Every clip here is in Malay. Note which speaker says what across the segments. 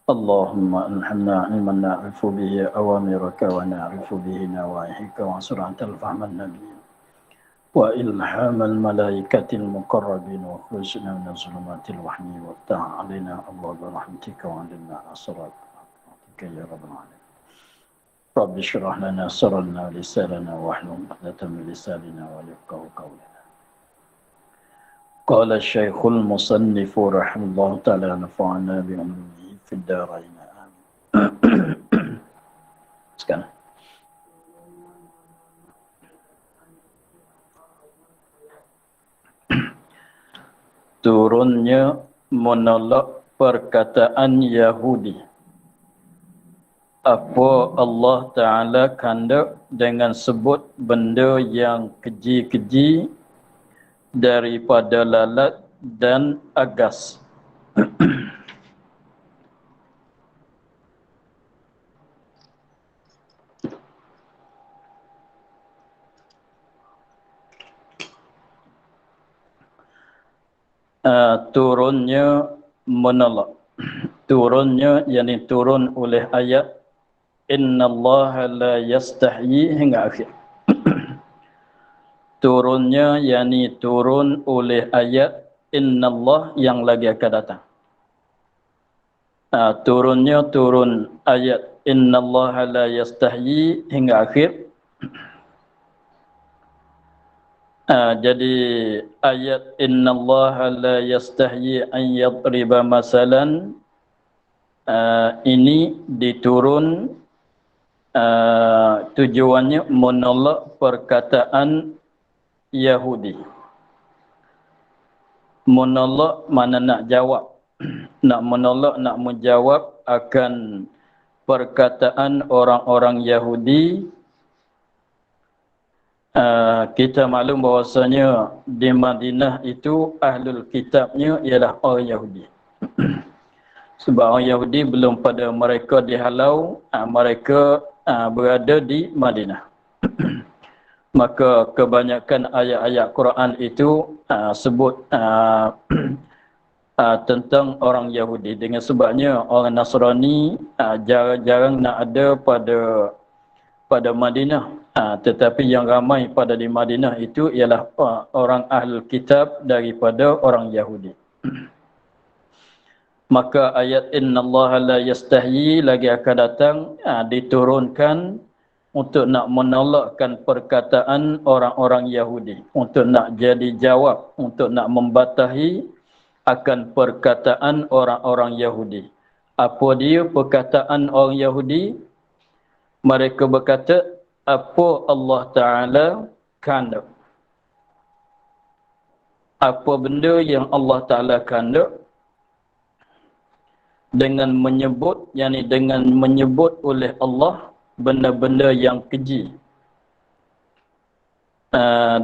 Speaker 1: اللهم ألهمنا علما نعرف به أوامرك ونعرف به نواهيك وسرعة الفهم النبي وإلهام الملائكة المقربين واخرجنا من ظلمات الوحي وافتح علينا أبواب رحمتك وعلمنا أسرار رحمتك يا رب العالمين. رب اشرح لنا صدرنا ولساننا واحلل عقدة من لساننا ويفقهوا قولنا. قال الشيخ المصنف رحمه الله تعالى نفعنا بعلومه في الدارين آمين. Sekarang turunnya menolak perkataan Yahudi. Apa Allah Ta'ala kandak dengan sebut benda yang keji-keji daripada lalat dan agas. Turunnya menolak. Turunnya yakni turun oleh ayat innallaha la yastahyi hingga akhir. Turunnya yakni turun oleh ayat innallah yang lagi akan datang. Turunnya turun ayat innallaha la yastahyi hingga akhir. Jadi ayat innallaha la yastahyi an yadriba masalan ini diturun tujuannya menolak perkataan Yahudi. Menolak mana nak jawab. Nak menolak, nak menjawab akan perkataan orang-orang Yahudi. Kita maklum bahawasanya di Madinah itu ahlul kitabnya ialah orang Yahudi. Sebab orang Yahudi belum pada mereka dihalau, mereka berada di Madinah. Maka kebanyakan ayat-ayat Quran itu sebut tentang orang Yahudi. Dengan sebabnya orang Nasrani jarang-jarang nak ada pada Madinah. Tetapi yang ramai pada di Madinah itu ialah orang ahlul kitab daripada orang Yahudi. Maka ayat innallaha la yastahyi lagi akan datang diturunkan untuk nak menolakkan perkataan orang-orang Yahudi, untuk nak jadi jawab, untuk nak membatahi akan perkataan orang-orang Yahudi. Apa dia perkataan orang Yahudi? Mereka berkata apa Allah Ta'ala kandak. Apa benda yang Allah Ta'ala kandak dengan menyebut, yakni dengan menyebut oleh Allah benda-benda yang keji.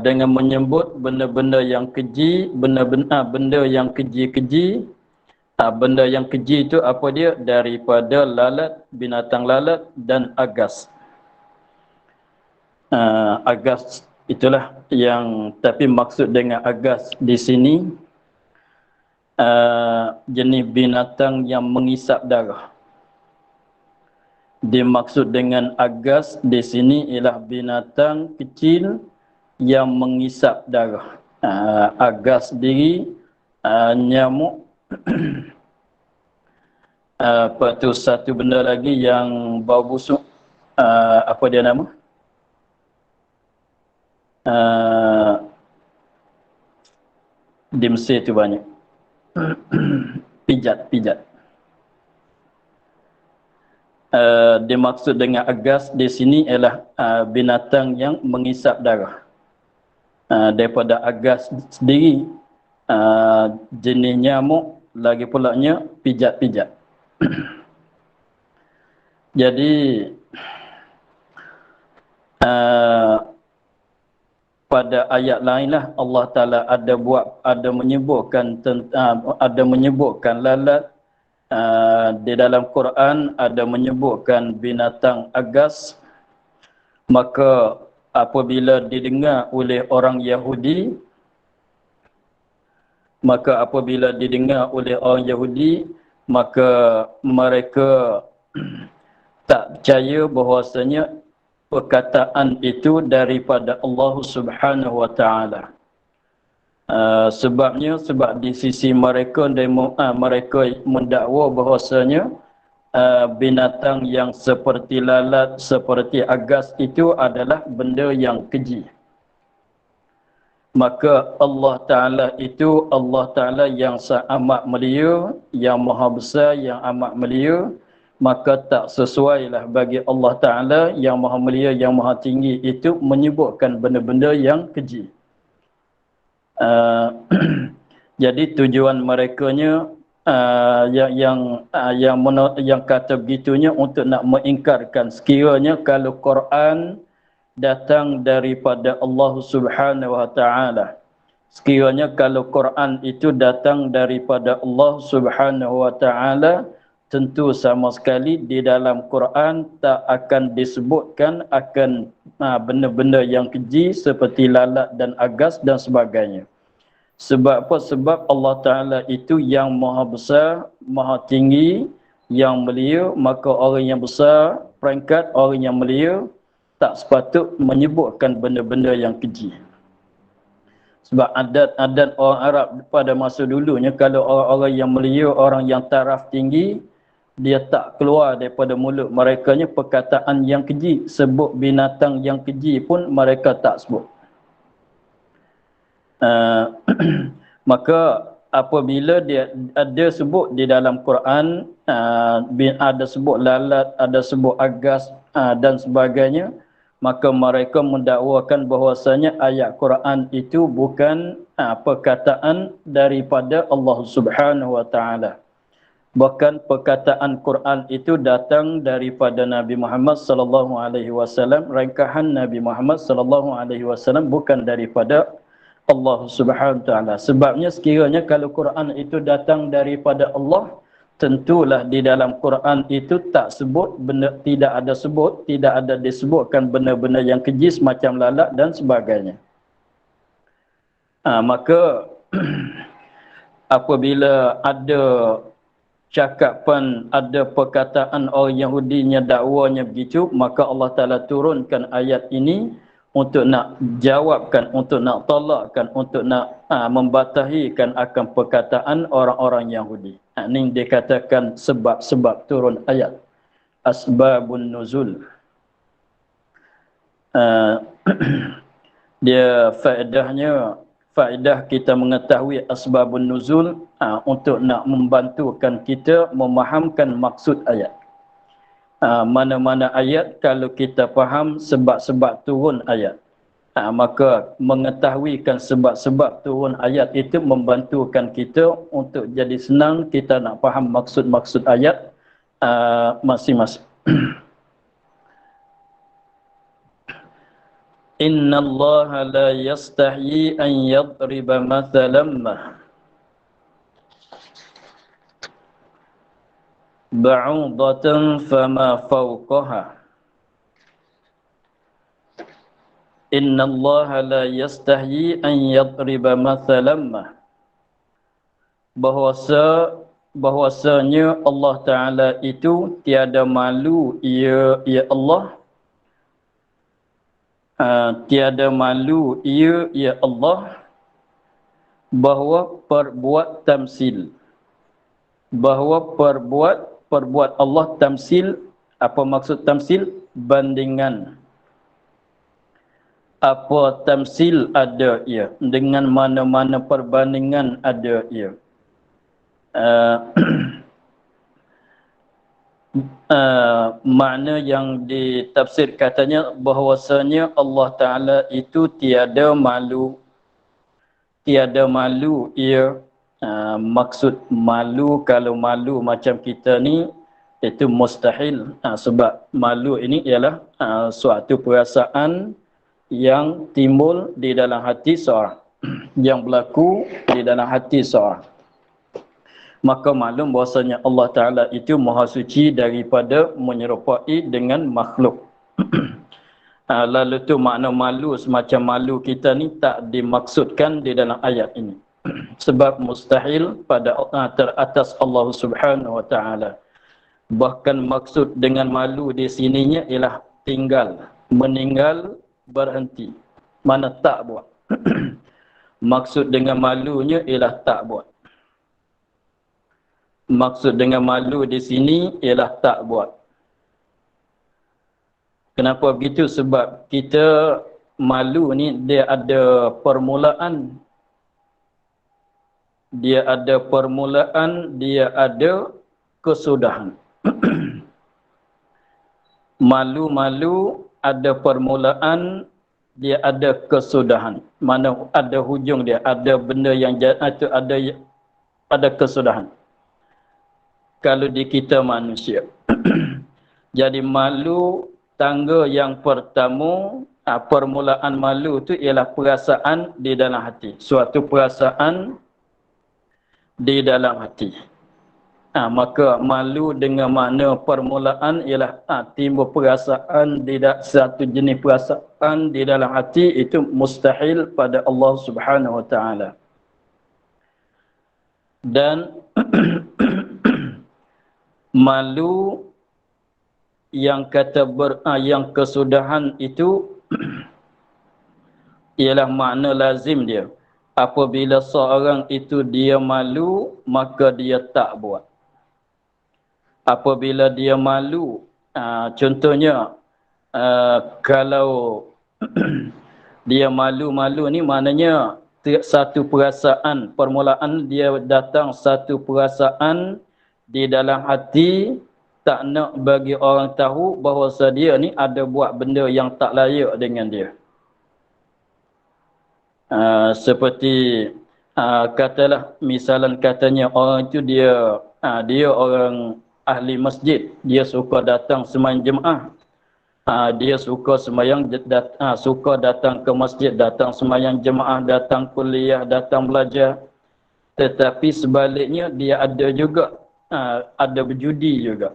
Speaker 1: Dengan menyebut benda-benda yang keji, benda yang keji-keji. Benda yang keji itu apa dia? Daripada lalat, binatang lalat dan agas. Agas itulah yang, tapi maksud dengan agas di sini jenis binatang yang mengisap darah. Dimaksud dengan agas di sini ialah binatang kecil yang mengisap darah. Agas sendiri nyamuk. Apa tu satu benda lagi yang bau busuk, apa dia nama? Di Mesir tu banyak. Pijat. Dimaksud dengan agas di sini ialah binatang yang mengisap darah. Daripada agas sendiri jenis nyamuk, lagi pulaknya pijat-pijat. Jadi pada ayat lainlah Allah Taala ada menyebutkan lalat. Di dalam Quran ada menyebutkan binatang agas. Maka apabila didengar oleh orang Yahudi, maka mereka tak percaya bahwasanya perkataan itu daripada Allah Subhanahu wa taala. Sebab di sisi mereka mereka mendakwa bahwasanya binatang yang seperti lalat, seperti agas itu adalah benda yang keji. Maka Allah Ta'ala itu Allah Ta'ala yang amat mulia, yang maha besar, yang amat mulia, maka tak sesuailah bagi Allah Ta'ala yang maha mulia, yang maha tinggi itu menyebutkan benda-benda yang keji. Jadi tujuan merekanya yang kata begitunya untuk nak mengingkarkan sekiranya kalau Quran datang daripada Allah Subhanahu wa taala. Sekiranya kalau Quran itu datang daripada Allah Subhanahu wa taala, tentu sama sekali di dalam Quran tak akan disebutkan akan benda-benda yang keji seperti lalat dan agas dan sebagainya. Sebab apa? Sebab Allah Ta'ala itu yang maha besar, maha tinggi, yang mulia, maka orang yang besar, peringkat orang yang mulia, tak sepatut menyebutkan benda-benda yang keji. Sebab adat-adat orang Arab pada masa dulunya, kalau orang-orang yang mulia, orang yang taraf tinggi, dia tak keluar daripada mulut merekanya perkataan yang keji. Sebut binatang yang keji pun mereka tak sebut. Maka apabila dia ada sebut di dalam Quran, ada sebut lalat, ada sebut agas dan sebagainya, maka mereka mendakwakan bahwasanya ayat Quran itu bukan perkataan daripada Allah Subhanahu wa taala. Bahkan perkataan Quran itu datang daripada Nabi Muhammad sallallahu alaihi wasallam, rangkaian Nabi Muhammad sallallahu alaihi wasallam, bukan daripada Allah Subhanahu wa taala. Sebabnya sekiranya kalau Quran itu datang daripada Allah, tentulah di dalam Quran itu tak sebut benda, tidak ada disebutkan benda-benda yang keji semacam lalat dan sebagainya. Maka apabila ada cakapan, ada perkataan orang Yahudinya dakwanya begitu, maka Allah Ta'ala turunkan ayat ini untuk nak jawabkan, untuk nak tolakkan, untuk nak membatahikan akan perkataan orang-orang Yahudi. Ini dikatakan sebab-sebab turun ayat. Asbabun nuzul. Dia faedah kita mengetahui asbabun nuzul untuk nak membantukan kita memahamkan maksud ayat. Mana-mana ayat kalau kita faham sebab-sebab turun ayat, maka mengetahuikan sebab-sebab turun ayat itu membantukan kita untuk jadi senang kita nak faham maksud-maksud ayat masing-masing. Inna Allah la yastahyi an yadriba mathalan ba'udatan fama fawqaha. Inna Allah la yastahyi an yadriba mathalan. Bahwasanya Allah Ta'ala itu tiada malu, ya Allah, tiada malu ya Allah bahawa perbuat tamsil, bahawa perbuat Allah tamsil. Apa maksud tamsil? Bandingan. Apa tamsil ada ia, dengan mana-mana perbandingan ada ia. Makna yang ditafsir katanya bahwasanya Allah Ta'ala itu tiada malu ia. Maksud malu, kalau malu macam kita ni, itu mustahil. Sebab malu ini ialah suatu perasaan yang timbul di dalam hati seorang, yang berlaku di dalam hati seorang. Maka maklum bahwasanya Allah Ta'ala itu maha suci daripada menyerupai dengan makhluk. Lalu tu makna malu semacam malu kita ni tak dimaksudkan di dalam ayat ini. Sebab mustahil pada atas Allah Subhanahu wa taala. Bahkan maksud dengan malu di sininya ialah tinggal, meninggal, berhenti. Mana tak buat. Maksud dengan malunya ialah tak buat. Maksud dengan malu di sini ialah tak buat. Kenapa begitu? Sebab kita malu ni dia ada permulaan. Dia ada permulaan, dia ada kesudahan. Malu-malu ada permulaan, dia ada kesudahan. Mana ada hujung dia, ada benda yang itu ada kesudahan. Kalau di kita manusia. Jadi malu tangga yang pertama, permulaan malu tu ialah perasaan di dalam hati. Suatu perasaan di dalam hati. Maka malu dengan makna permulaan ialah timbul perasaan satu jenis perasaan di dalam hati, itu mustahil pada Allah Subhanahu wa taala. Dan malu yang kata yang kesudahan itu ialah makna lazim dia. Apabila seorang itu dia malu, maka dia tak buat. Apabila dia malu, contohnya kalau dia malu-malu ni maknanya satu perasaan, permulaan dia datang satu perasaan di dalam hati, tak nak bagi orang tahu bahawa dia ni ada buat benda yang tak layak dengan dia. Seperti katalah misalan katanya orang itu dia orang ahli masjid, dia suka datang sembahyang jemaah. Dia suka suka datang ke masjid, datang sembahyang jemaah, datang kuliah, datang belajar. Tetapi sebaliknya dia ada juga ada berjudi juga.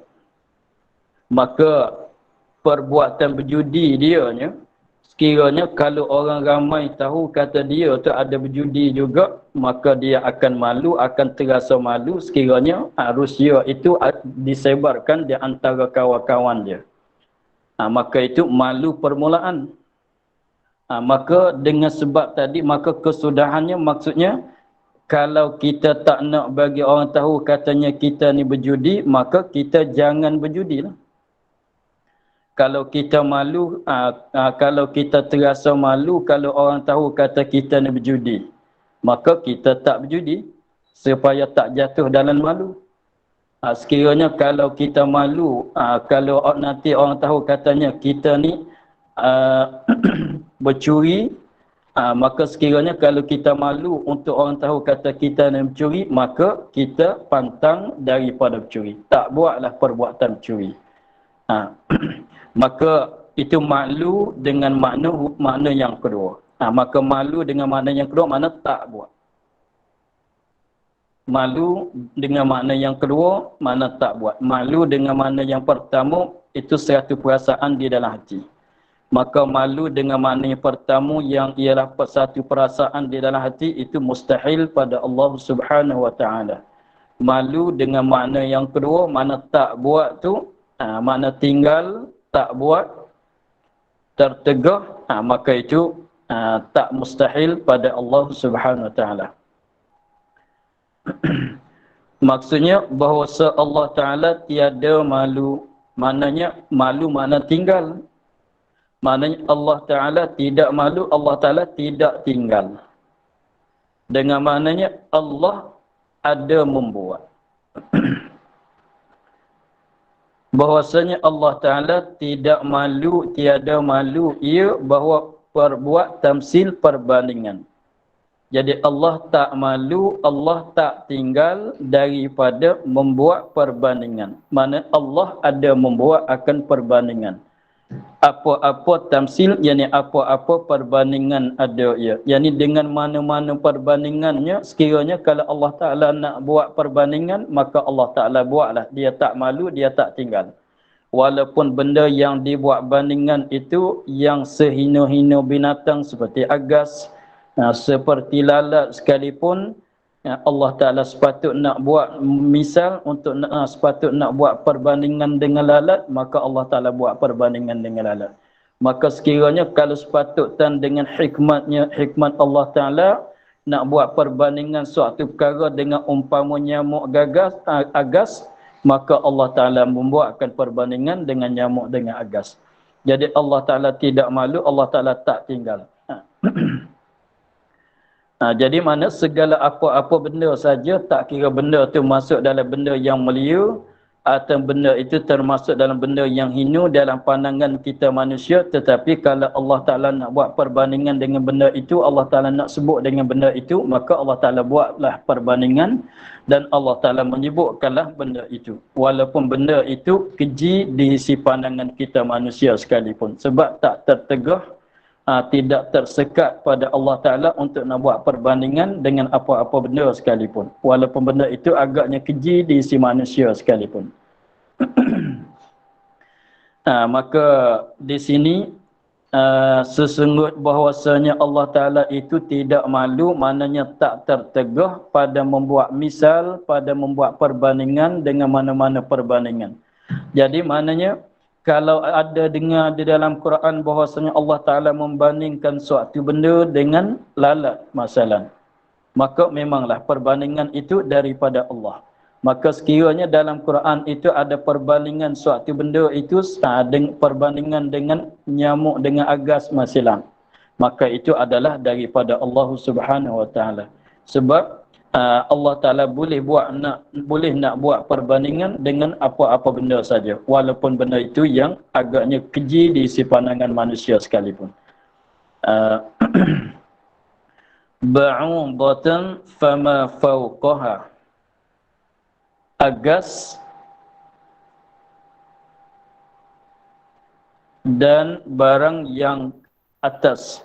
Speaker 1: Maka perbuatan berjudi dia nya, sekiranya kalau orang ramai tahu kata dia tu ada berjudi juga, maka dia akan malu, akan terasa malu sekiranya rusia itu disebarkan di antara kawan-kawan dia. Maka itu malu permulaan. Maka dengan sebab tadi, maka kesudahannya maksudnya, kalau kita tak nak bagi orang tahu katanya kita ni berjudi, maka kita jangan berjudilah. Kalau kita malu, kalau kita terasa malu kalau orang tahu kata kita ni berjudi, maka kita tak berjudi supaya tak jatuh dalam malu. Sekiranya kalau kita malu, kalau nanti orang tahu katanya kita ni bercuri, maka sekiranya kalau kita malu untuk orang tahu kata kita ni mencuri, maka kita pantang daripada mencuri. Tak buatlah perbuatan mencuri. Maka itu malu dengan makna yang kedua. Maka malu dengan makna yang kedua, makna tak buat. Malu dengan makna yang kedua, makna tak buat. Malu dengan makna yang pertama, itu satu perasaan di dalam hati. Maka malu dengan makna yang pertama yang ialah satu perasaan di dalam hati, itu mustahil pada Allah Subhanahu wa taala. Malu dengan makna yang kedua, makna tak buat tu, makna tinggal, tak buat, tertegah, maka itu tak mustahil pada Allah Subhanahu wa taala. Maksudnya bahawa Allah Taala tiada malu, maknanya malu makna tinggal. Maknanya Allah Taala tidak malu, Allah Taala tidak tinggal. Dengan maknanya Allah ada membuat. Bahwasanya Allah Taala tidak malu, tiada malu ia bahawa perbuat tamsil perbandingan. Jadi Allah tak malu, Allah tak tinggal daripada membuat perbandingan. Mana Allah ada membuat akan perbandingan. Apa-apa tamsil, yakni apa-apa perbandingan ada ia. Yakni dengan mana-mana perbandingannya, sekiranya kalau Allah Ta'ala nak buat perbandingan, maka Allah Ta'ala buatlah. Dia tak malu, dia tak tinggal. Walaupun benda yang dibuat bandingan itu yang sehina-hina binatang seperti agas, Seperti lalat sekalipun, Allah Ta'ala sepatut nak buat misal untuk sepatut nak buat perbandingan dengan lalat, maka Allah Ta'ala buat perbandingan dengan lalat. Maka sekiranya kalau sepatutkan dengan hikmat Allah Ta'ala nak buat perbandingan suatu perkara dengan umpama nyamuk agas, maka Allah Ta'ala membuatkan perbandingan dengan nyamuk dengan agas. Jadi Allah Ta'ala tidak malu, Allah Ta'ala tak tinggal. Jadi mana segala apa-apa benda saja, tak kira benda tu masuk dalam benda yang mulia atau benda itu termasuk dalam benda yang hina dalam pandangan kita manusia, tetapi kalau Allah Ta'ala nak buat perbandingan dengan benda itu, Allah Ta'ala nak sebut dengan benda itu, maka Allah Ta'ala buatlah perbandingan dan Allah Ta'ala menyebutkanlah benda itu. Walaupun benda itu keji di sisi pandangan kita manusia sekalipun. Sebab tak tertegah, tidak tersekat pada Allah Ta'ala untuk nak buat perbandingan dengan apa-apa benda sekalipun. Walaupun benda itu agaknya keji di sisi manusia sekalipun. Maka di sini sesungguh bahwasanya Allah Ta'ala itu tidak malu, maknanya tak tertegah pada membuat misal, pada membuat perbandingan dengan mana-mana perbandingan. Jadi maknanya kalau ada dengar di dalam Quran bahwasanya Allah Ta'ala membandingkan suatu benda dengan lalat masalah, maka memanglah perbandingan itu daripada Allah. Maka sekiranya dalam Quran itu ada perbandingan suatu benda itu perbandingan dengan nyamuk dengan agas masalah, maka itu adalah daripada Allah Subhanahu Wa Ta'ala. Sebab Allah Ta'ala boleh nak buat perbandingan dengan apa-apa benda saja, walaupun benda itu yang agaknya keji di sisi pandangan manusia sekalipun. Ba'udatan fama fawqaha, agas dan barang yang atas.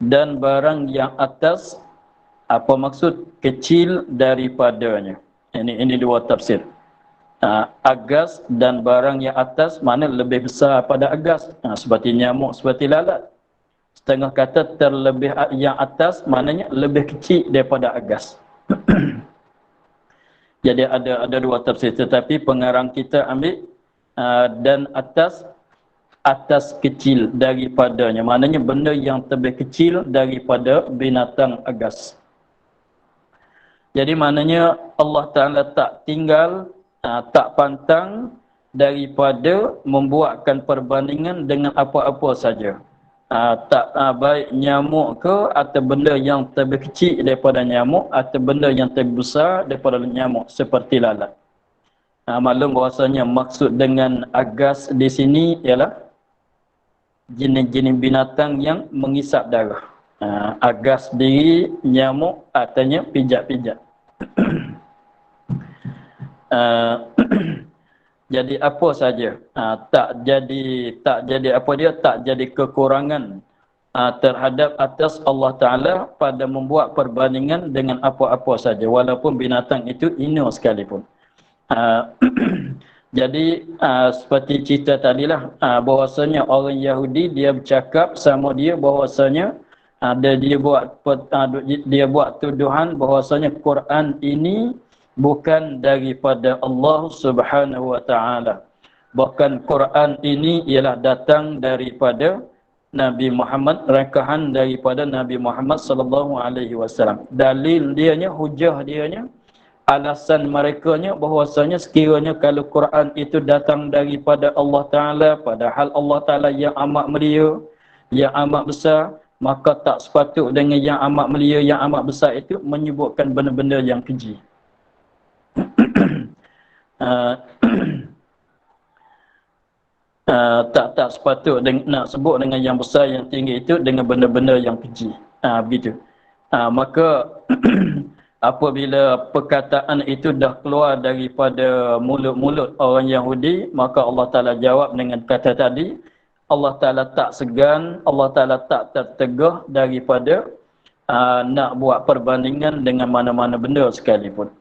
Speaker 1: Dan barang yang atas, apa maksud? Kecil daripadanya. Ini dua tafsir. Agas dan barang yang atas, mana lebih besar pada agas. Seperti nyamuk, seperti lalat. Setengah kata terlebih yang atas, maknanya lebih kecil daripada agas. Jadi ada dua tafsir. Tetapi pengarang kita ambil dan atas kecil daripadanya. Maknanya benda yang lebih kecil daripada binatang agas. Jadi maknanya Allah Ta'ala tak tinggal, tak pantang daripada membuatkan perbandingan dengan apa-apa saja. Baik nyamuk ke atau benda yang lebih kecil daripada nyamuk atau benda yang lebih besar daripada nyamuk seperti lalat. Maklum bahasanya maksud dengan agas di sini ialah jenis-jenis binatang yang mengisap darah. Agas diri nyamuk artinya pijat-pijat. Jadi apa saja tak jadi kekurangan terhadap atas Allah Ta'ala pada membuat perbandingan dengan apa-apa saja, walaupun binatang itu hina sekalipun. Jadi seperti cerita tadilah, bahwasanya orang Yahudi dia bercakap sama dia bahwasanya dia buat tuduhan bahwasanya Quran ini bukan daripada Allah Subhanahu Wa Ta'ala. Bahkan Quran ini ialah datang daripada Nabi Muhammad, rakahan daripada Nabi Muhammad sallallahu alaihi wasallam. Dalil dianya, hujah dianya, alasan merekanya bahwasanya sekiranya kalau Quran itu datang daripada Allah Ta'ala, padahal Allah Ta'ala yang amat mulia, yang amat besar, maka tak sepatut dengan yang amat mulia, yang amat besar itu menyebutkan benda-benda yang keji. Tak sepatut nak sebut dengan yang besar, yang tinggi itu dengan benda-benda yang keji. Begitu. Maka apabila perkataan itu dah keluar daripada mulut-mulut orang Yahudi, maka Allah Ta'ala jawab dengan kata tadi, Allah Ta'ala tak segan, Allah Ta'ala tak tertegah daripada nak buat perbandingan dengan mana-mana benda sekalipun.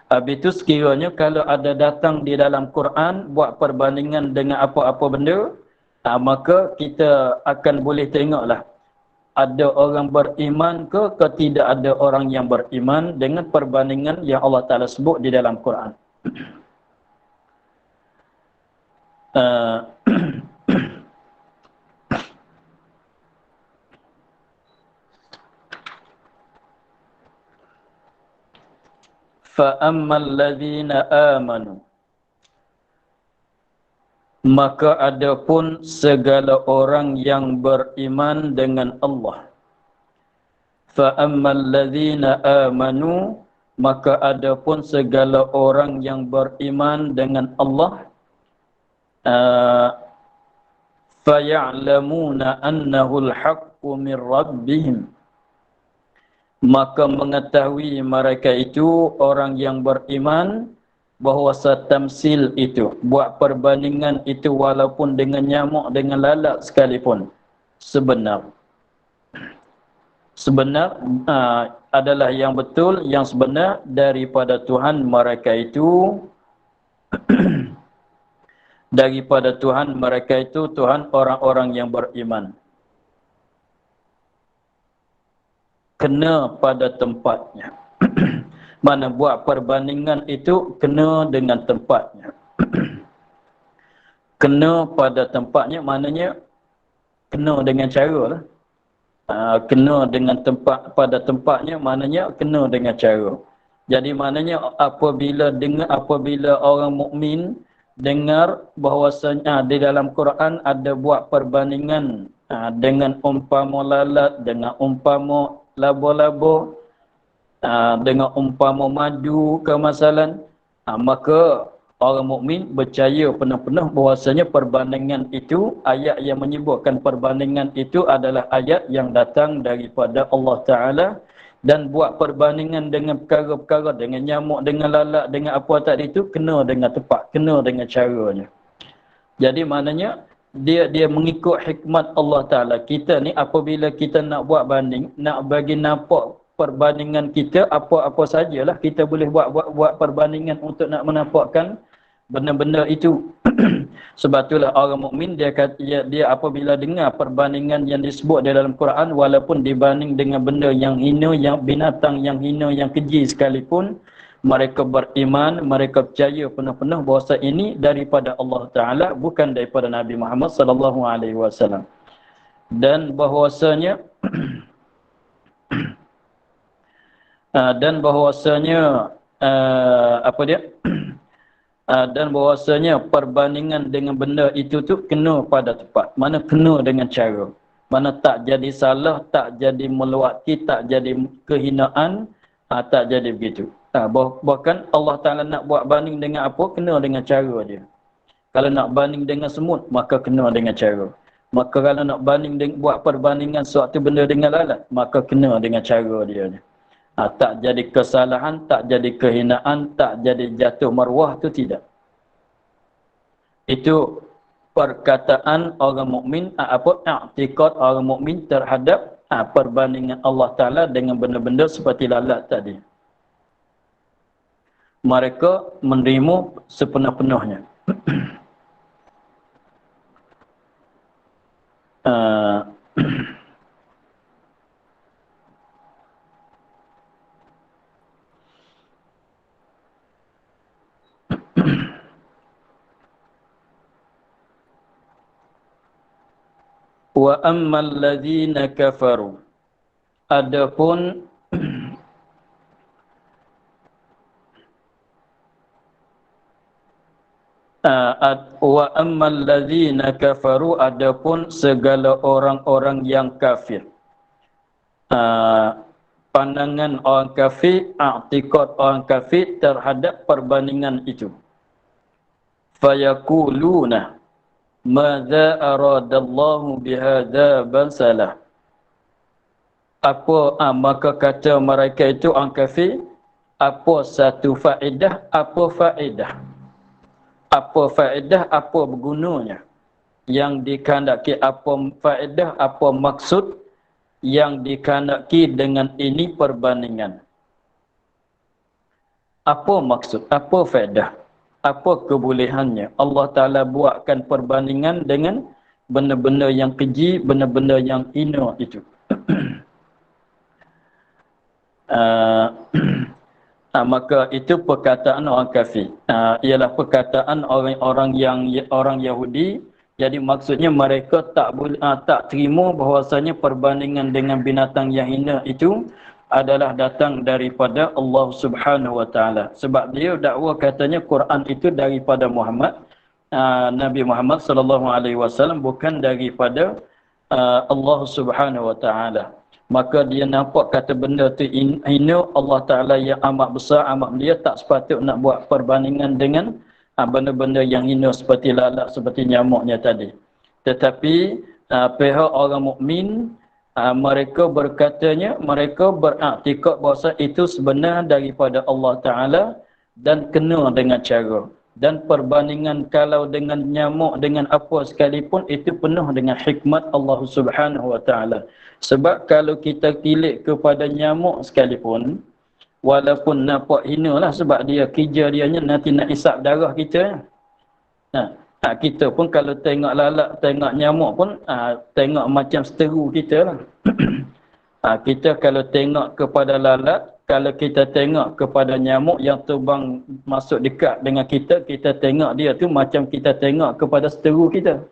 Speaker 1: Habis itu sekiranya kalau ada datang di dalam Quran buat perbandingan dengan apa-apa benda, maka kita akan boleh tengoklah ada orang beriman ke tidak ada orang yang beriman dengan perbandingan yang Allah Ta'ala sebut di dalam Quran. فَأَمَّا الَّذِينَ آمَنُوا maka adapun segala orang yang beriman dengan Allah. فَأَمَّا الَّذِينَ آمَنُوا maka adapun segala orang yang beriman dengan Allah. فَيَعْلَمُونَ أَنَّهُ الْحَقُّ مِنْ رَبِّهِمْ maka mengetahui mereka itu orang yang beriman bahawa tamsil itu, buat perbandingan itu walaupun dengan nyamuk, dengan lalat sekalipun, sebenar adalah yang betul, yang sebenar daripada Tuhan mereka itu daripada Tuhan mereka itu, Tuhan orang-orang yang beriman. Kena pada tempatnya. Mana buat perbandingan itu kena dengan tempatnya. Kena pada tempatnya maknanya kena dengan cara lah. Kena dengan tempat, pada tempatnya maknanya kena dengan cara. Jadi maknanya apabila orang mukmin dengar bahawasanya di dalam Quran ada buat perbandingan dengan umpama lalat, dengan umpama labo-labo, dengan umpama madu kemasalan, maka orang mukmin percaya penuh-penuh bahwasanya perbandingan itu, ayat yang menyebutkan perbandingan itu adalah ayat yang datang daripada Allah Ta'ala. Dan buat perbandingan dengan perkara-perkara, dengan nyamuk, dengan lalat, dengan apa tadi itu, kena dengan tepat, kena dengan caranya. Jadi maknanya dia mengikut hikmat Allah Ta'ala. Kita ni apabila kita nak buat banding, nak bagi nampak perbandingan kita, apa-apa sajalah kita boleh buat perbandingan untuk nak menampakkan benda-benda itu. Sebab itulah orang mukmin dia apabila dengar perbandingan yang disebut di dalam Quran, walaupun dibanding dengan benda yang hina, yang binatang yang hina, yang keji sekalipun, mereka beriman, mereka percaya penuh-penuh bahawa ini daripada Allah Ta'ala, bukan daripada Nabi Muhammad sallallahu alaihi wasallam. Dan bahawasanya dan bahawasanya perbandingan dengan benda itu tu kena pada tepat, mana kena dengan cara, mana tak jadi salah, tak jadi meluati, tak jadi kehinaan, tak jadi begitu. Bahkan Allah Ta'ala nak buat banding dengan apa, kena dengan cara dia. Kalau nak banding dengan semut, maka kena dengan cara. Maka kalau nak buat perbandingan suatu benda dengan lalat, maka kena dengan cara dia. Tak jadi kesalahan, tak jadi kehinaan, tak jadi jatuh maruah, tu tidak. Itu perkataan orang mukmin, i'tikad orang mukmin terhadap perbandingan Allah Ta'ala dengan benda-benda seperti lalat tadi. Mereka menerima sepenuh-penuhnya. Wa ammal ladzina kafaru, adapun wa ammal ladzina kafaru, adapun segala orang-orang yang kafir. Pandangan orang kafir, i'tikad orang kafir terhadap perbandingan itu. Fayaquluna madza aradallahu bihadza basalah. Maka kata mereka itu orang kafir, apa satu faedah, apa faedah? Apa faedah, apa bergunanya? Yang dikehendaki apa faedah, apa maksud yang dikehendaki dengan ini perbandingan? Apa maksud, apa faedah? Apa kebolehannya Allah Ta'ala buatkan perbandingan dengan benda-benda yang keji, benda-benda yang hina itu. Maka itu perkataan orang kafir. Ialah perkataan orang Yahudi. Jadi maksudnya mereka tak terima bahawasanya perbandingan dengan binatang yang hina itu adalah datang daripada Allah Subhanahu Wa Taala. Sebab dia dakwa katanya Quran itu daripada Muhammad, Nabi Muhammad sallallahu alaihi wasallam, bukan daripada Allah Subhanahu Wa Taala. Maka dia nampak kata benda tu hina, Allah Ta'ala yang amat besar, amat mulia, tak sepatut nak buat perbandingan dengan benda-benda yang hina seperti lalat, seperti nyamuknya tadi. Tetapi pihak orang mukmin, mereka berkatanya, mereka beriktikad bahawa itu sebenar daripada Allah Ta'ala dan kena dengan cara. Dan perbandingan kalau dengan nyamuk, dengan apa sekalipun, itu penuh dengan hikmat Allah Subhanahu Wa Ta'ala. Sebab kalau kita tilik kepada nyamuk sekalipun, walaupun nampak hina lah, sebab dia kerja dianya nanti nak isap darah kita. Kita pun kalau tengok lalat, tengok nyamuk pun tengok macam seteru kita lah. Kita kalau tengok kepada lalat, kalau kita tengok kepada nyamuk yang terbang masuk dekat dengan kita, kita tengok dia tu macam kita tengok kepada seteru kita.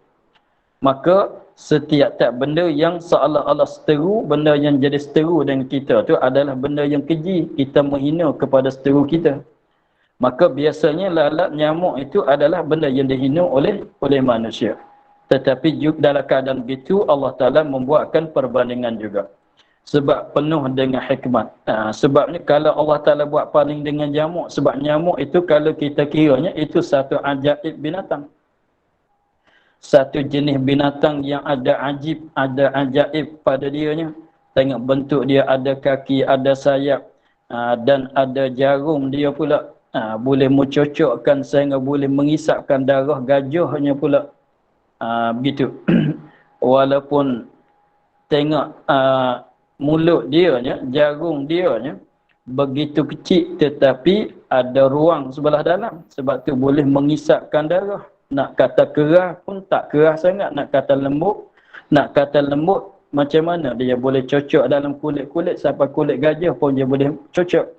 Speaker 1: Maka setiap benda yang seolah-olah seteru, benda yang jadi seteru dengan kita tu adalah benda yang keji. Kita menghina kepada seteru kita. Maka biasanya lalat, nyamuk itu adalah benda yang dihina oleh manusia. Tetapi dalam keadaan begitu Allah Ta'ala membuatkan perbandingan juga. Sebab penuh dengan hikmat. Sebabnya kalau Allah Ta'ala buat banding dengan nyamuk, sebab nyamuk itu kalau kita kiranya itu satu ajaib binatang. Satu jenis binatang yang ada ajib, ada ajaib pada dianya. Tengok bentuk dia, ada kaki, ada sayap, dan ada jarum dia pula. Boleh mencocokkan sehingga boleh mengisapkan darah gajahnya pula. Begitu. Walaupun tengok mulut dia, jarum dia begitu kecil, tetapi ada ruang sebelah dalam. Sebab tu boleh mengisapkan darah. Nak kata keras pun tak keras sangat. Nak kata lembut, macam mana dia boleh cocok dalam kulit-kulit, sampai kulit gajah pun dia boleh cocok.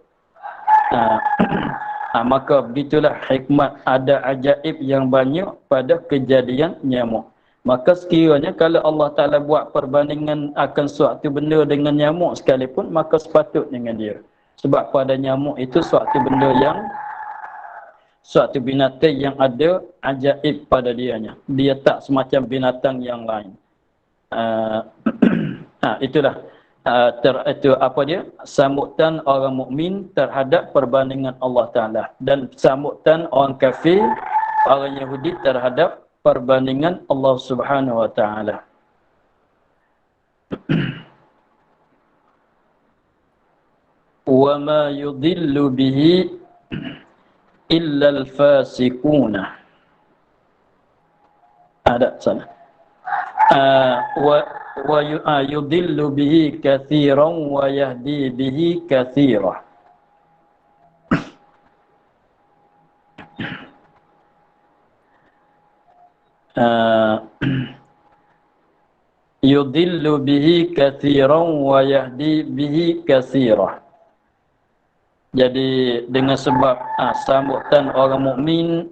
Speaker 1: Maka begitulah hikmat, ada ajaib yang banyak pada kejadian nyamuk. Maka sekiranya kalau Allah Ta'ala buat perbandingan akan suatu benda dengan nyamuk sekalipun, maka sepatut dengan dia. Sebab pada nyamuk itu suatu binatang yang ada ajaib pada dianya. Dia tak semacam binatang yang lain. Itulah itu apa dia? Sambutan orang mukmin terhadap perbandingan Allah Ta'ala. Dan sambutan orang kafir, orang Yahudi terhadap perbandingan Allah Subhanahu Wa Ta'ala. Wa ma yudillu bihi illa al-fasiquna. Ada sana. Wa yudillu bihi kathiran wa yahdi bihi kathira. Yudillu bihi kathiran wa yahdi bihi kathira. Jadi dengan sebab sambutan orang mukmin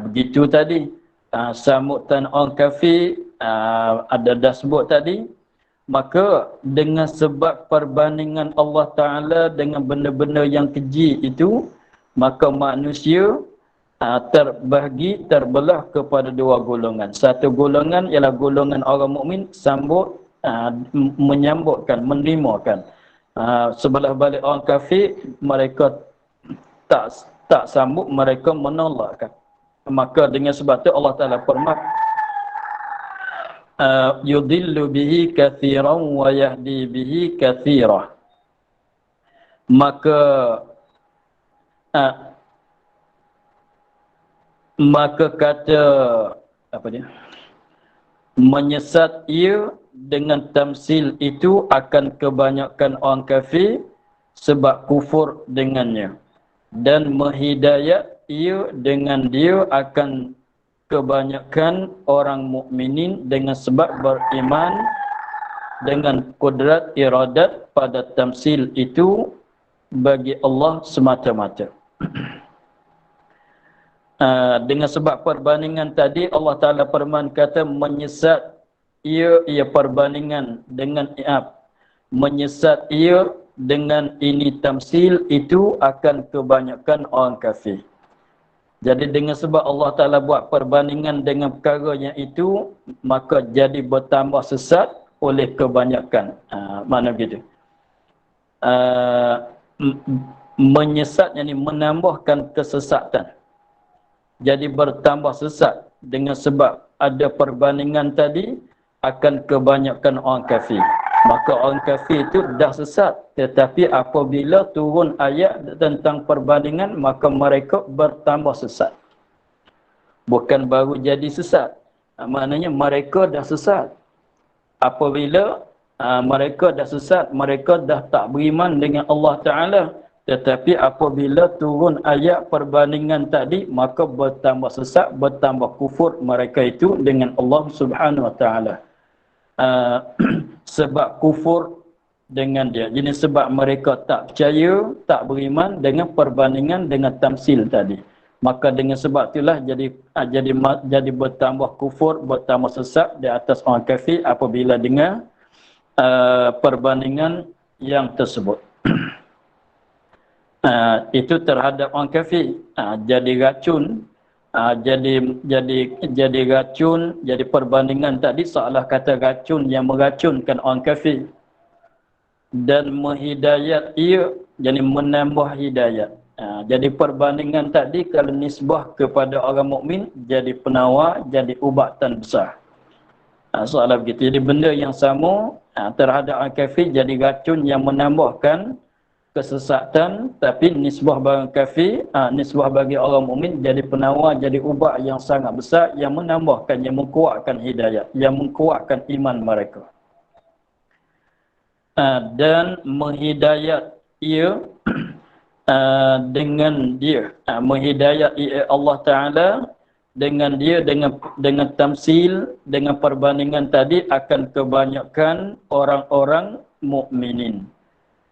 Speaker 1: begitu tadi, sambutan orang kafir ada dah sebut tadi, maka dengan sebab perbandingan Allah Ta'ala dengan benda-benda yang keji itu, maka manusia terbahagi, terbelah kepada dua golongan. Satu golongan ialah golongan orang mukmin, sambut, menyambutkan, menerimakan. Sebelah balik orang kafir, mereka tak sambut, mereka menolakkan. Maka dengan sebab itu Allah Ta'ala firman, yudillu bihi kathiran wa yahdi bihi kathira. Maka kata apa dia, menyesat ia dengan tamsil itu akan kebanyakan orang kafir sebab kufur dengannya, dan menghidayat ia dengan dia akan kebanyakan orang mukminin dengan sebab beriman dengan kudrat iradat pada tamsil itu bagi Allah semata-mata. Dengan sebab perbandingan tadi Allah Ta'ala firman kata menyesat ia perbandingan dengan menyesat ia dengan ini tamsil itu akan kebanyakan orang kafir. Jadi dengan sebab Allah Ta'ala buat perbandingan dengan perkara yang itu, maka jadi bertambah sesat oleh kebanyakan. Mana gitu. Menyesat yang ini menambahkan kesesatan. Jadi bertambah sesat dengan sebab ada perbandingan tadi akan kebanyakan orang kafir. Maka orang kafir itu dah sesat. Tetapi apabila turun ayat tentang perbandingan, maka mereka bertambah sesat. Bukan baru jadi sesat. Maknanya mereka dah sesat. Apabila mereka dah sesat, mereka dah tak beriman dengan Allah Ta'ala. Tetapi apabila turun ayat perbandingan tadi, maka bertambah sesat, bertambah kufur mereka itu dengan Allah Subhanahu Wa Ta'ala. Sebab kufur dengan dia. Jadi sebab mereka tak percaya, tak beriman dengan perbandingan dengan tamsil tadi. Maka dengan sebab itulah jadi bertambah kufur, bertambah sesat di atas orang kafir apabila dengar perbandingan yang tersebut. Itu terhadap orang kafir. Jadi racun, jadi racun, jadi perbandingan tadi seolah kata racun yang meracunkan orang kafir dan menghidayat ia, jadi menambah hidayat. Jadi perbandingan tadi kalau nisbah kepada orang mukmin jadi penawar, jadi ubatan besar. Soalan begitu. Jadi benda yang sama terhadap orang kafir jadi racun yang menambahkan kesesatan, tapi nisbah bagi kafir, nisbah bagi orang mukmin jadi penawar, jadi ubat yang sangat besar yang menambahkan, yang menguatkan hidayah, yang menguatkan iman mereka. Dan menghidayat ia dengan dia, menghidayat ia Allah Ta'ala dengan dia, dengan tamsil, dengan perbandingan tadi akan kebanyakan orang-orang mukminin.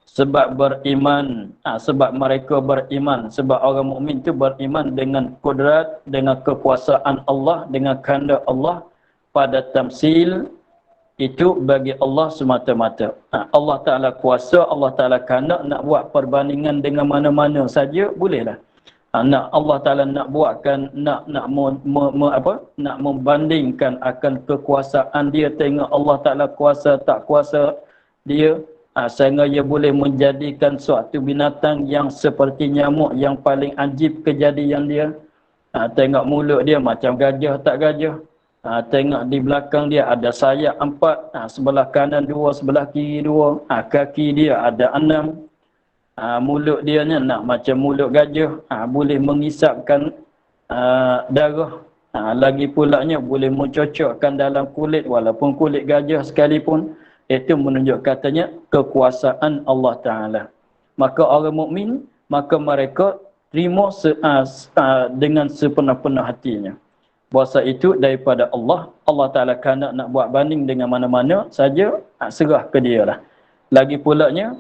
Speaker 1: Sebab beriman, sebab mereka beriman, sebab orang mukmin itu beriman dengan kudrat, dengan kekuasaan Allah, dengan kehendak Allah pada tamsil itu bagi Allah semata-mata. Allah Ta'ala kuasa, Allah Ta'ala kehendak nak buat perbandingan dengan mana-mana saja, bolehlah. Nak Allah Ta'ala nak buatkan, nak membandingkan akan kekuasaan dia, tengok Allah Ta'ala kuasa tak kuasa dia, sehingga ia boleh menjadikan suatu binatang yang seperti nyamuk yang paling ajib kejadian dia. Tengok mulut dia macam gajah tak gajah. Tengok di belakang dia ada sayap 4, sebelah kanan 2, sebelah kiri 2, kaki dia ada 6. Mulut dia ni nak macam mulut gajah, boleh mengisapkan darah. Lagi pulaknya boleh mencocokkan dalam kulit walaupun kulit gajah sekalipun. Itu menunjuk katanya kekuasaan Allah Ta'ala. Maka orang mukmin, maka mereka terima dengan sepenuh-penuh hatinya. Bahasa itu daripada Allah. Allah Ta'ala nak buat banding dengan mana-mana saja, serah ke dia lah. Lagi pulaknya,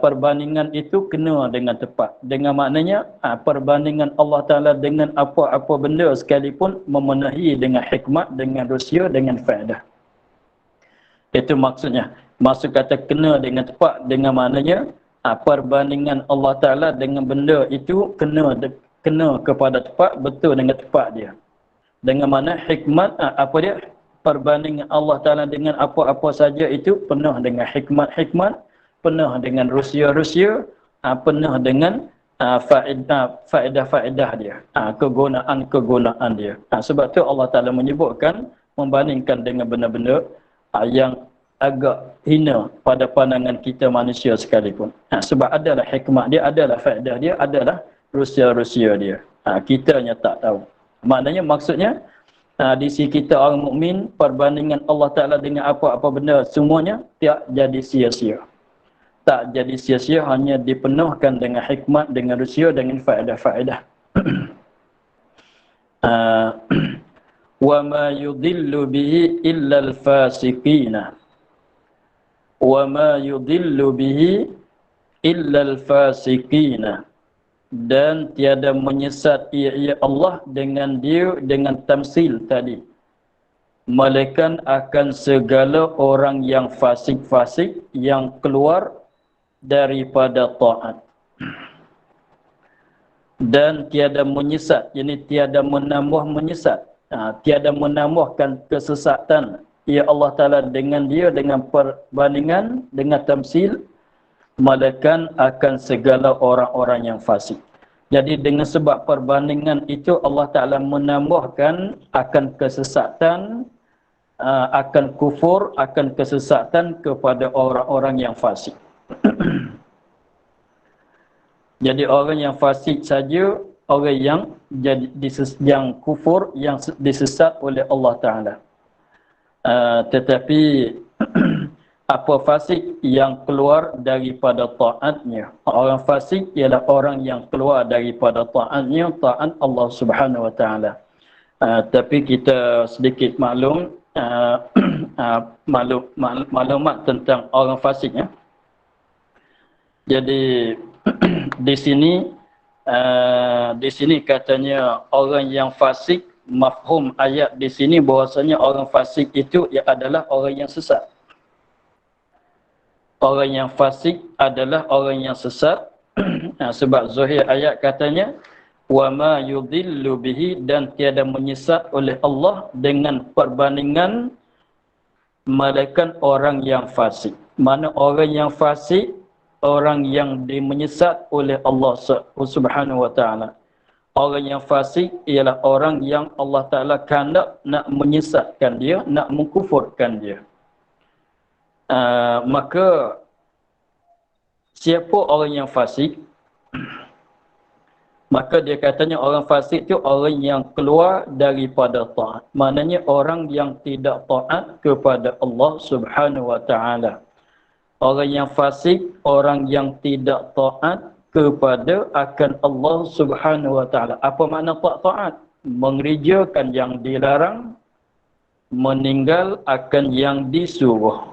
Speaker 1: perbandingan itu kena dengan tepat. Dengan maknanya, perbandingan Allah Ta'ala dengan apa-apa benda sekalipun memenuhi dengan hikmat, dengan rusia, dengan faedah. Itu maksudnya. Maksud kata kena dengan tepat, dengan maknanya perbandingan Allah Ta'ala dengan benda itu kena kepada tepat, betul dengan tepat dia. Dengan mana hikmat, perbandingan Allah Ta'ala dengan apa-apa saja itu penuh dengan hikmat-hikmat, penuh dengan rusia-rusia, penuh dengan faedah-faedah dia, kegunaan-kegunaan dia. Sebab tu Allah Ta'ala menyebutkan, membandingkan dengan benda-benda yang agak hina pada pandangan kita manusia sekalipun. Sebab adalah hikmat dia, adalah faedah dia, adalah rusia-rusia dia. Kitanya tak tahu. Maknanya maksudnya di sisi kita orang mukmin, perbandingan Allah Ta'ala dengan apa-apa benda semuanya tak jadi sia-sia. Tak jadi sia-sia, hanya dipenuhkan dengan hikmat, dengan rusia, dengan faedah-faedah. wa ma yudillu bihi illa al-fasiqina wa ma yudillu bihi illa al-fasiqina, dan tiada menyesat ia Allah dengan dia dengan tamsil tadi, melainkan akan segala orang yang fasik-fasik yang keluar daripada taat. Dan tiada menyesat, ini tiada menambah menyesat, tiada menambahkan kesesatan ya Allah Ta'ala dengan dia dengan perbandingan, dengan tamsil, melainkan akan segala orang-orang yang fasik. Jadi dengan sebab perbandingan itu Allah Ta'ala menambahkan akan kesesatan, akan kufur, akan kesesatan kepada orang-orang yang fasik. Jadi orang yang fasik saja, orang yang jadi yang kufur, yang disesat oleh Allah Ta'ala. Tetapi apa fasik yang keluar daripada taatnya? Orang fasik ialah orang yang keluar daripada taatnya, taat Allah Subhanahu Wa Ta'ala. Tapi kita sedikit maklumat tentang orang fasik, ya. Jadi di sini katanya orang yang fasik, mafhum ayat di sini bahwasanya orang fasik itu adalah orang yang sesat. Orang yang fasik adalah orang yang sesat. Sebab zahir ayat katanya wa ma yudillu bihi, dan tiada menyesat oleh Allah dengan perbandingan melainkan orang yang fasik. Mana orang yang fasik? Orang yang menyesat oleh Allah Subhanahu Wa Ta'ala. Orang yang fasik ialah orang yang Allah Ta'ala kehendak nak menyesatkan dia, nak mengkufurkan dia. Maka siapa orang yang fasik? Maka dia katanya orang fasik itu orang yang keluar daripada taat. Maknanya orang yang tidak taat kepada Allah Subhanahu Wa Ta'ala. Orang yang fasik, orang yang tidak taat kepada akan Allah Subhanahu Wa Ta'ala. Apa makna taat? Mengerjakan yang dilarang, meninggal akan yang disuruh.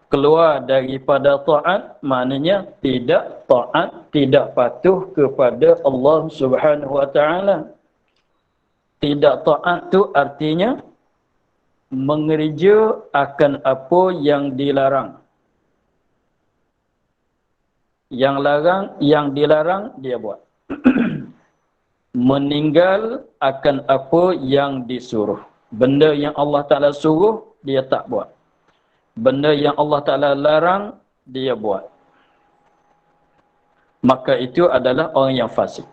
Speaker 1: Keluar daripada taat maknanya tidak taat, tidak patuh kepada Allah Subhanahu Wa Ta'ala. Tidak taat tu artinya mengerja akan apa yang dilarang. Yang dilarang dia buat. Meninggal akan apa yang disuruh. Benda yang Allah Ta'ala suruh, dia tak buat. Benda yang Allah Ta'ala larang, dia buat. Maka itu adalah orang yang fasik.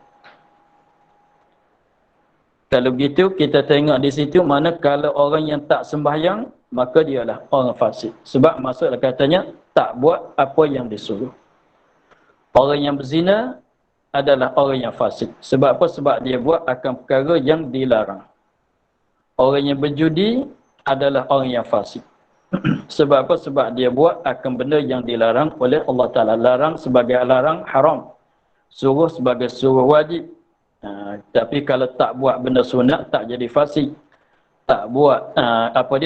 Speaker 1: Kalau begitu, kita tengok di situ mana kalau orang yang tak sembahyang, maka dialah orang fasik. Sebab maksudnya katanya, tak buat apa yang disuruh. Orang yang berzina adalah orang yang fasik. Sebab apa? Sebab dia buat akan perkara yang dilarang. Orang yang berjudi adalah orang yang fasik. Sebab apa? Sebab dia buat akan benda yang dilarang oleh Allah Ta'ala. Larang sebagai larang haram. Suruh sebagai suruh wajib. Tapi kalau tak buat benda sunat, tak jadi fasik. Tak buat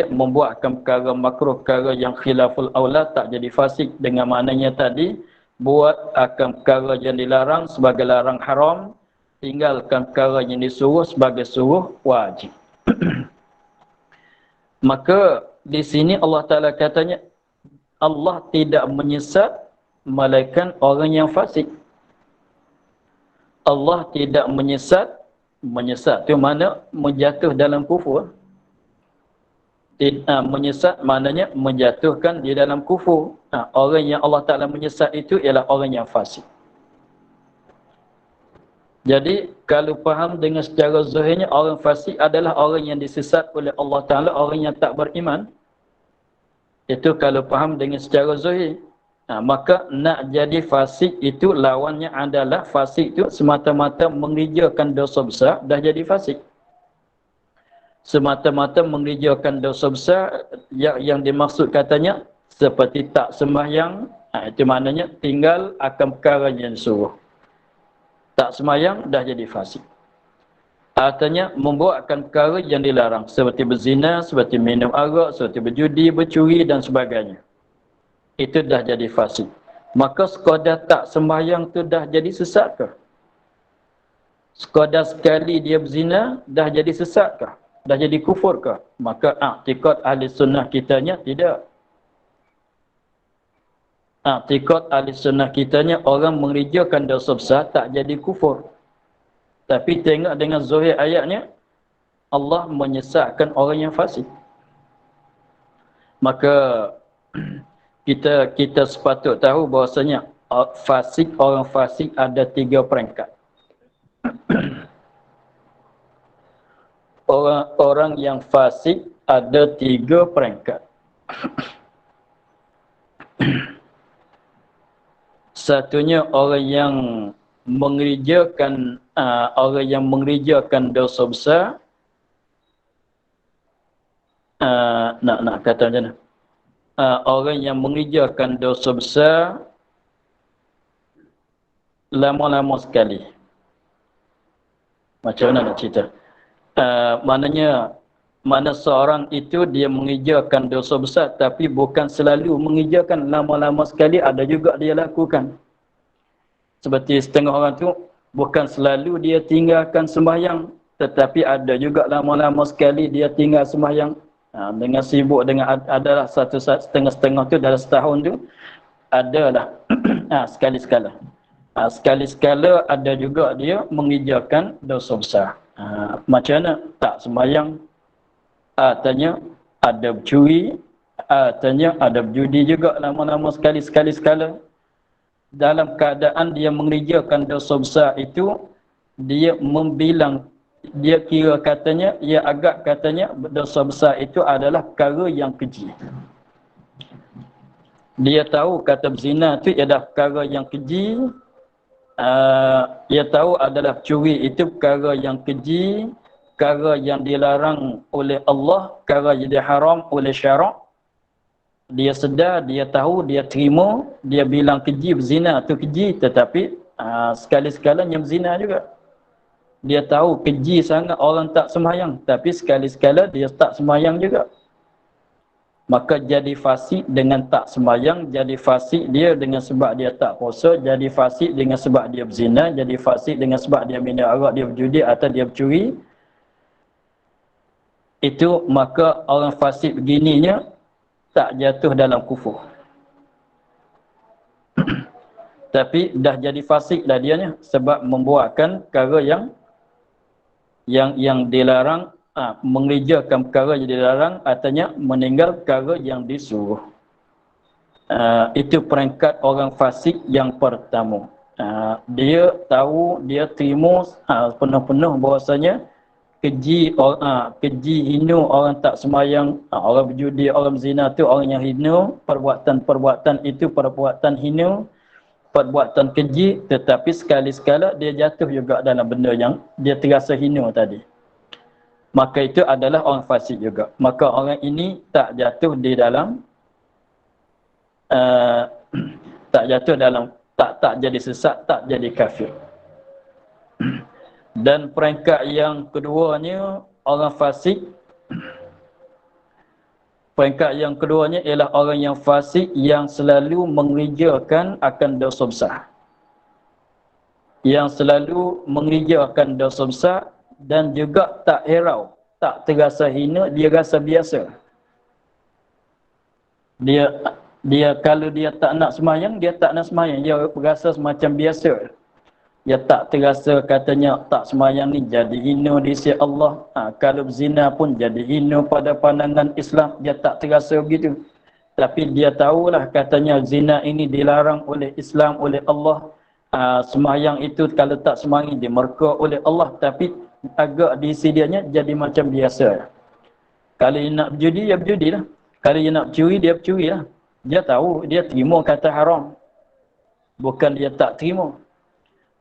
Speaker 1: membuatkan perkara makruh, perkara yang khilaful aula, tak jadi fasik. Dengan maknanya tadi, buat akan perkara yang dilarang sebagai larang haram, tinggalkan perkara yang disuruh sebagai suruh wajib. Maka di sini Allah Ta'ala katanya, Allah tidak menyesat melainkan orang yang fasik. Allah tidak menyesat itu mana menjatuh dalam kufur. Menyesat maknanya menjatuhkan di dalam kufur. Orang yang Allah Ta'ala menyesat itu ialah orang yang fasik. Jadi kalau faham dengan secara zahirnya, orang fasik adalah orang yang disesat oleh Allah Ta'ala, orang yang tak beriman. Itu kalau faham dengan secara zahir. Maka nak jadi fasik itu lawannya adalah fasik itu semata-mata mengerjakan dosa besar, dah jadi fasik. Semata-mata mengerjakan dosa besar yang dimaksud katanya seperti tak sembahyang, itu maknanya tinggal akan perkara yang disuruh. Tak sembahyang dah jadi fasik. Artinya membuatkan perkara yang dilarang seperti berzina, seperti minum arak, seperti berjudi, bercuri dan sebagainya. Itu dah jadi fasik. Maka sekadar tak sembahyang tu dah jadi sesat ke? Sekadar sekali dia berzina dah jadi sesat ke? Dah jadi kufur ke? Maka i'tikad ahli sunnah kitanya tidak. I'tikad ahli sunnah kitanya orang mengerjakan dosa besar tak jadi kufur. Tapi tengok dengan zahir ayatnya, Allah menyesatkan orang yang fasik. Maka kita sepatut tahu bahawasanya orang fasik ada 3 peringkat. Orang yang fasik ada 3 peringkat. Satunya orang yang mengerjakan dosa besar. Nak kata macam mana? Orang yang mengerjakan dosa besar lama-lama sekali. Macam mana nak cerita? Mana seorang itu dia mengerjakan dosa besar tapi bukan selalu mengerjakan, lama-lama sekali ada juga dia lakukan. Seperti setengah orang tu bukan selalu dia tinggalkan sembahyang, tetapi ada juga lama-lama sekali dia tinggal sembahyang. Dengan sibuk dengan adalah satu setengah-setengah tu dalam setahun tu adalah sekali-sekala. Sekali-sekala ada juga dia mengerjakan dosa besar. Macam mana? Tak sembahyang, artinya ada bercuri, artinya ada berjudi juga lama-lama sekali-sekala. Dalam keadaan dia mengerjakan dosa besar itu, dia membilang, dia kira katanya, dia agak katanya dosa besar itu adalah perkara yang keji. Dia tahu kata berzina itu adalah perkara yang keji. Dia tahu adalah curi itu perkara yang keji, perkara yang dilarang oleh Allah, perkara yang diharam oleh syarak. Dia sedar, dia tahu, dia terima, dia bilang keji, berzina tu keji, tetapi sekali-sekalanya berzina juga. Dia tahu keji sangat orang tak sembahyang, tapi sekali-sekala dia tak sembahyang juga. Maka jadi fasik dengan tak sembahyang, jadi fasik dia dengan sebab dia tak puasa, jadi fasik dengan sebab dia berzina, jadi fasik dengan sebab dia minum arak, dia berjudi atau dia bercuri. Itu maka orang fasik begininya tak jatuh dalam kufur. Tapi dah jadi fasik dah dianya sebab membuatkan perkara yang dilarang, mengerjakan perkara yang dilarang, artinya meninggal perkara yang disuruh. Itu peringkat orang fasik yang pertama. Dia tahu, dia terima penuh-penuh bahawasanya keji hina orang tak sembahyang, orang berjudi, orang berzina tu orang yang hina, perbuatan itu perbuatan hina, perbuatan keji, tetapi sekali-sekala dia jatuh juga dalam benda yang dia terasa hina tadi. Maka itu adalah orang fasik juga. Maka orang ini tak jatuh di dalam tak jatuh dalam tak jadi sesat, tak jadi kafir. Dan peringkat yang keduanya orang fasik. Peringkat yang keduanya ialah orang yang fasik yang selalu mengerjakan akan dosa besar. Yang selalu mengerjakan dosa besar dan juga tak hirau, tak terasa hina, dia rasa biasa. Dia kalau dia tak nak sembahyang, dia tak nak sembahyang, dia rasa semacam biasa. Dia tak terasa katanya tak sembahyang ni jadi hina di sisi Allah. Kalau berzina pun jadi hina pada pandangan Islam, dia tak terasa begitu. Tapi dia tahulah katanya zina ini dilarang oleh Islam, oleh Allah. Sembahyang itu kalau tak sembahyang dimurka oleh Allah, tapi agak di sisi dianya jadi macam biasa. Kalau dia nak berjudi, dia berjudilah. Kalau dia nak curi, dia bercurilah. Dia tahu, dia terima kata haram. Bukan dia tak terima.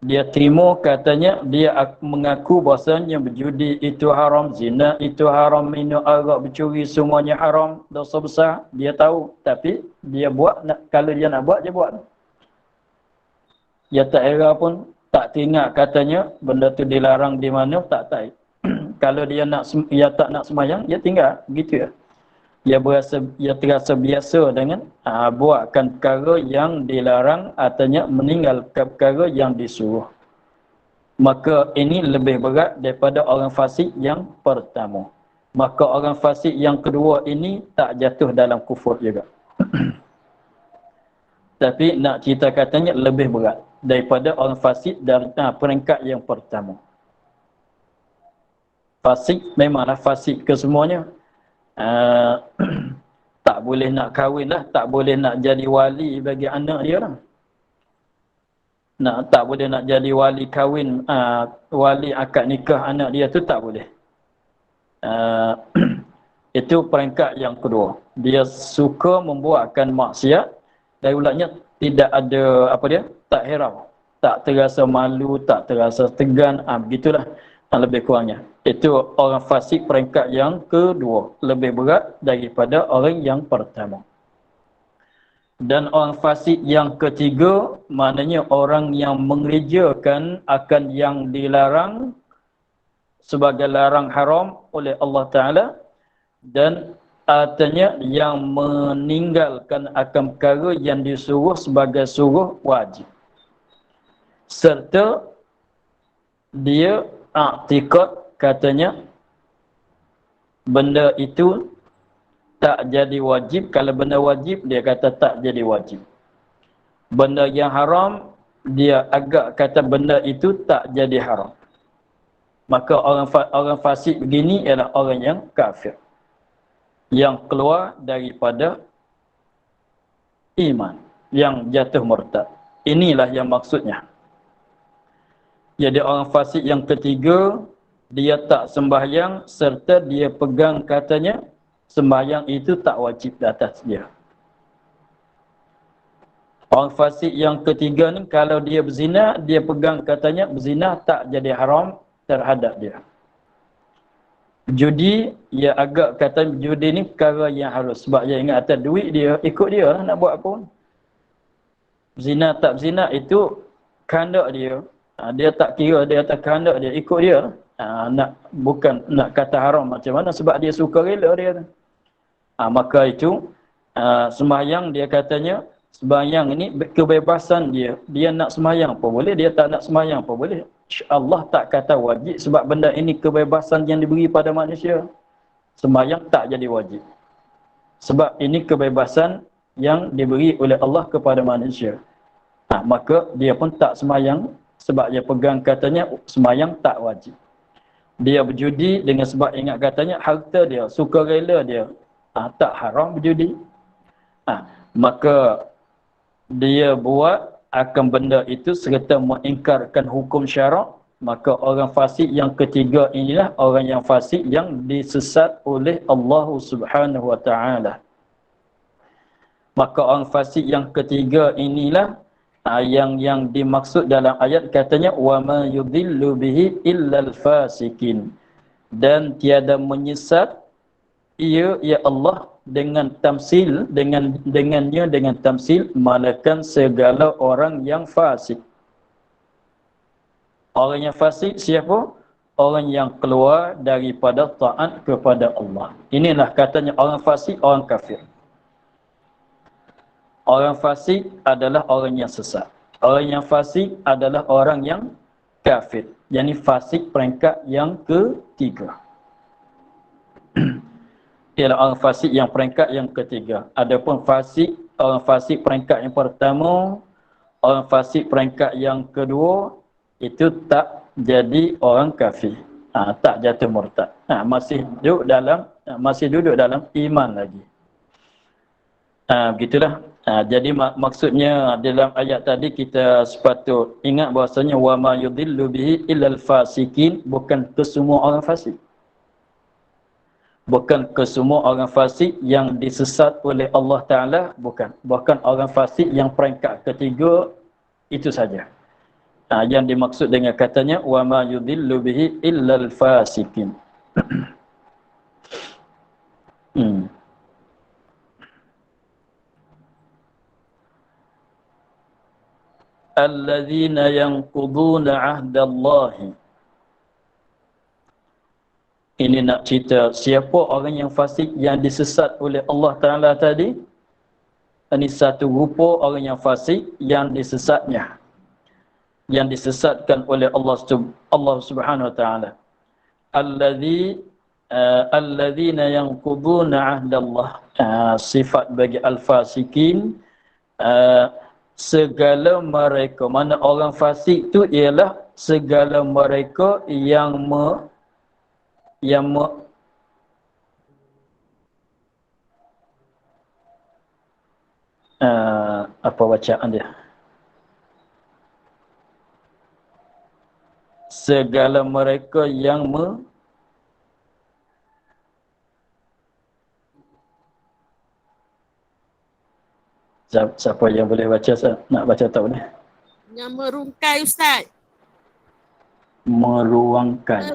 Speaker 1: Dia terima katanya, dia mengaku bahasanya berjudi itu haram, zina itu haram, minum arak, bercuri semuanya haram, dosa besar. Dia tahu, tapi dia buat, kalau dia nak buat, dia buat. Dia tak era pun, tak teringat katanya benda tu dilarang di mana, tak tahu. Kalau dia tak nak sembahyang, dia tinggal gitu ya. Dia terasa biasa dengan buatkan perkara yang dilarang, artinya meninggalkan perkara yang disuruh. Maka ini lebih berat daripada orang fasik yang pertama. Maka orang fasik yang kedua ini tak jatuh dalam kufur juga. Tapi nak cerita katanya lebih berat daripada orang fasik dari peringkat yang pertama. Fasik memanglah fasik ke semuanya. Tak boleh nak kahwin lah, tak boleh nak jadi wali bagi anak dia lah. Tak boleh nak jadi wali kahwin, wali akad nikah anak dia tu tak boleh. Itu peringkat yang kedua. Dia suka membuatkan maksiat, dan ulatnya tidak ada tak herau, tak terasa malu, tak terasa tegan, begitulah lebih kurangnya. Itu orang fasik peringkat yang kedua, lebih berat daripada orang yang pertama. Dan orang fasik yang ketiga, maknanya orang yang mengerjakan akan yang dilarang sebagai larang haram oleh Allah Ta'ala, dan artinya yang meninggalkan akan perkara yang disuruh sebagai suruh wajib. Serta dia i'tiqad katanya benda itu tak jadi wajib. Kalau benda wajib, dia kata tak jadi wajib. Benda yang haram, dia agak kata benda itu tak jadi haram. Maka orang fasik begini ialah orang yang kafir, yang keluar daripada iman, yang jatuh murtad. Inilah yang maksudnya. Jadi orang fasik yang ketiga, dia tak sembahyang serta dia pegang katanya sembahyang itu tak wajib di atas dia. Orang fasik yang ketiga ni, kalau dia berzina, dia pegang katanya berzina tak jadi haram terhadap dia. Judi, dia agak kata judi ni perkara yang harus, sebab dia ingat atas duit dia, ikut dia lah nak buat apa pun. Zina tak zina itu kehendak dia. Dia tak kira, dia tak kehendak dia, ikut dia. Bukan nak kata haram macam mana, sebab dia suka rela dia. Maka itu sembahyang, dia katanya sembahyang ini kebebasan dia. Dia nak sembahyang pun boleh, dia tak nak sembahyang pun boleh. Allah tak kata wajib, sebab benda ini kebebasan yang diberi pada manusia. Sembahyang tak jadi wajib, sebab ini kebebasan yang diberi oleh Allah kepada manusia. Maka dia pun tak sembahyang, sebab dia pegang katanya sembahyang tak wajib. Dia berjudi dengan sebab ingat katanya harta dia, sukarela dia, tak haram berjudi. Maka dia buat akan benda itu serta mengingkarkan hukum syarak. Maka orang fasik yang ketiga inilah orang yang fasik yang disesat oleh Allah Subhanahu Wa Taala. Maka orang fasik yang ketiga inilah yang dimaksud dalam ayat, katanya wa ma yudhillu bihi illal fasikin, dan tiada menyesat ia ya Allah dengan tamsil, dengan tamsil, malakan segala orang yang fasik. Orang yang fasik siapa? Orang yang keluar daripada taat kepada Allah. Inilah katanya orang fasik, orang kafir. Orang fasik adalah orang yang sesat. Orang yang fasik adalah orang yang kafir. Yang ini fasik peringkat yang ketiga. Ialah orang fasik yang peringkat yang ketiga. Adapun orang fasik peringkat yang pertama, orang fasik peringkat yang kedua, itu tak jadi orang kafir. Tak jatuh murtad. Masih duduk dalam iman lagi. Begitulah. Jadi maksudnya dalam ayat tadi kita sepatut ingat bahasanya wa ma yudhillu bihi illal fasikin, bukan ke semua orang fasik. Bukan ke semua orang fasik yang disesat oleh Allah Ta'ala, bukan. Bahkan orang fasik yang peringkat ketiga itu saja. Yang dimaksud dengan katanya wa ma yudhillu bihi illal fasikin. Alladzina yanquduna 'ahdallahi Ini nak cerita siapa orang yang fasik yang disesat oleh Allah Ta'ala tadi. Ini satu rupa orang yang fasik yang disesatnya, yang disesatkan oleh Allah Subhanahu Wa Ta'ala. Alladzina yanquduna ahdallah. Sifat bagi al-fasikin, segala mereka, mana orang fasik tu ialah segala mereka yang apa bacaan dia? Segala mereka yang siapa yang boleh baca? Nak baca tahu ni?
Speaker 2: Yang merungkai, Ustaz.
Speaker 1: Merungkai.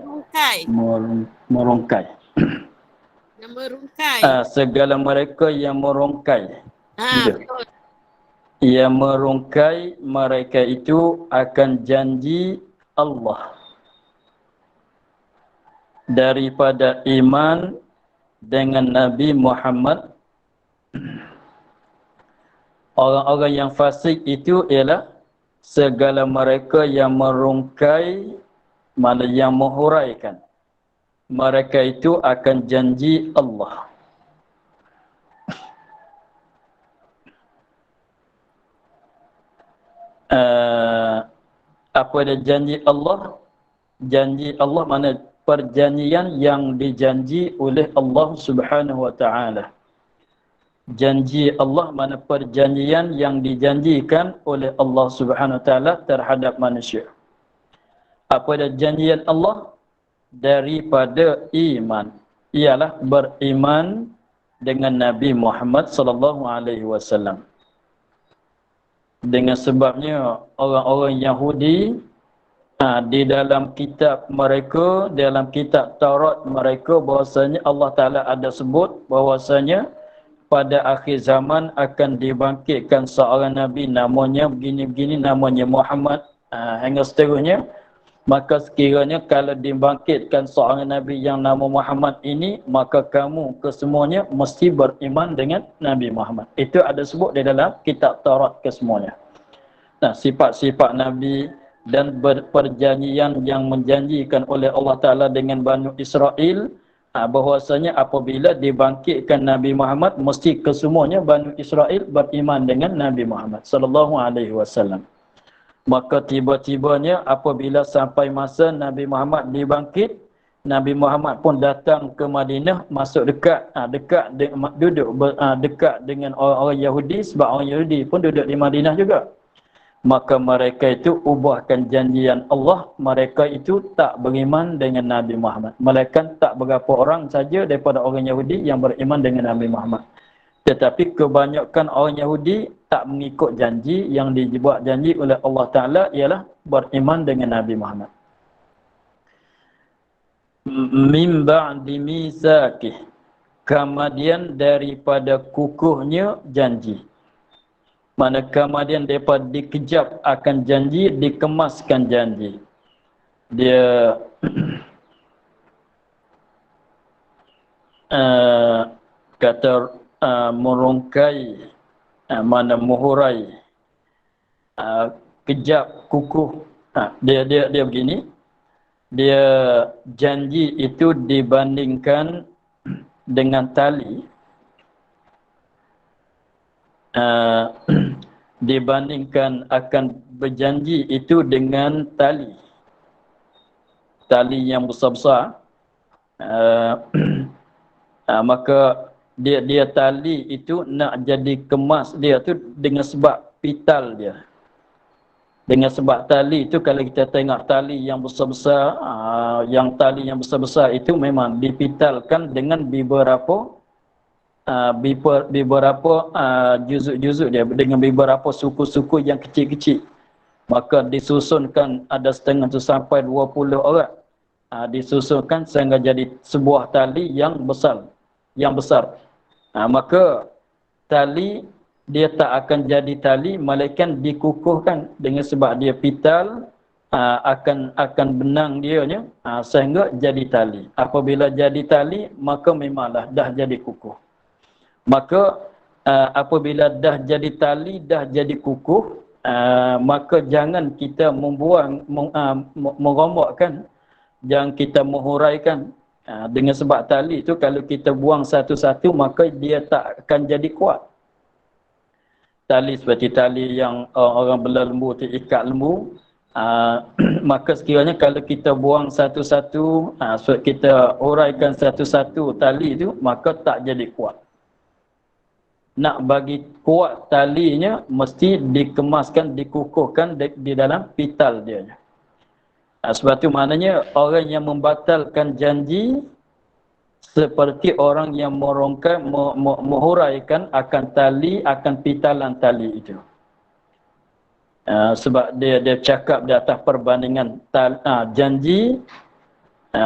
Speaker 1: Merungkai.
Speaker 2: Yang merungkai.
Speaker 1: Segala mereka yang merungkai.
Speaker 2: Betul.
Speaker 1: Yang merungkai mereka itu akan janji Allah daripada iman dengan Nabi Muhammad. Orang-orang yang fasik itu ialah segala mereka yang merungkai, mana yang menghuraikan. Mereka itu akan janji Allah. Apa dia janji Allah? Janji Allah mana perjanjian yang dijanji oleh Allah Subhanahu Wa Ta'ala. Janji Allah mana perjanjian yang dijanjikan oleh Allah Subhanahu Wa Ta'ala terhadap manusia. Apa dia janjian Allah? Daripada iman, ialah beriman dengan Nabi Muhammad sallallahu alaihi wasallam. Dengan sebabnya orang-orang Yahudi di dalam kitab mereka, dalam kitab Taurat mereka, bahwasanya Allah Ta'ala ada sebut bahwasanya pada akhir zaman akan dibangkitkan seorang Nabi namanya begini-begini, namanya Muhammad, hingga seterusnya. Maka sekiranya kalau dibangkitkan seorang Nabi yang nama Muhammad ini, maka kamu kesemuanya mesti beriman dengan Nabi Muhammad. Itu ada sebut di dalam kitab Taurat kesemuanya. Nah, sifat-sifat Nabi dan perjanjian yang menjanjikan oleh Allah Ta'ala dengan Bani Israel, bahwasanya apabila dibangkitkan Nabi Muhammad, mesti kesemuanya Bani Israel beriman dengan Nabi Muhammad sallallahu alaihi wasallam. Maka tiba-tibanya apabila sampai masa Nabi Muhammad dibangkit, Nabi Muhammad pun datang ke Madinah, masuk dekat dengan orang-orang Yahudi, sebab orang Yahudi pun duduk di Madinah juga. Maka mereka itu ubahkan janjian Allah, mereka itu tak beriman dengan Nabi Muhammad. Melainkan tak berapa orang saja daripada orang Yahudi yang beriman dengan Nabi Muhammad. Tetapi kebanyakan orang Yahudi tak mengikut janji yang dibuat janji oleh Allah Ta'ala, ialah beriman dengan Nabi Muhammad. Min ba'di mitsaqih, kemudian daripada kukuhnya janji. Mana kemudian daripada dikejap akan janji, dikemaskan janji. Dia kata merungkai, mana muhurai, kejap, kukuh. Dia begini. Dia janji itu dibandingkan dengan tali. Dibandingkan akan berjanji itu dengan tali. Tali yang besar-besar. Maka dia tali itu nak jadi kemas dia tu dengan sebab pital dia. Dengan sebab tali itu, kalau kita tengok tali yang besar-besar, tali yang besar-besar itu memang dipitalkan dengan beberapa juzuk-juzuk dia, dengan beberapa suku-suku yang kecil-kecil. Maka disusunkan ada setengah tu sampai 20 orang. Disusunkan sehingga jadi sebuah tali yang besar. Maka tali dia tak akan jadi tali, melainkan dikukuhkan dengan sebab dia pital. akan benang dianya sehingga jadi tali. Apabila jadi tali, maka memanglah dah jadi kukuh. Maka apabila dah jadi tali, dah jadi kukuh, maka jangan kita merombakkan, jangan kita menghuraikan. Dengan sebab tali itu kalau kita buang satu-satu, maka dia tak akan jadi kuat. Tali seperti tali yang orang belah lembu tu ikat lembu, maka sekiranya kalau kita buang satu-satu, kita uraikan satu-satu tali itu, maka tak jadi kuat. Nak bagi kuat talinya, mesti dikemaskan, dikukuhkan di dalam pital dia. Sebab itu maknanya orang yang membatalkan janji seperti orang yang menghuraikan akan tali, akan pitalan tali itu. Sebab dia cakap di atas perbandingan janji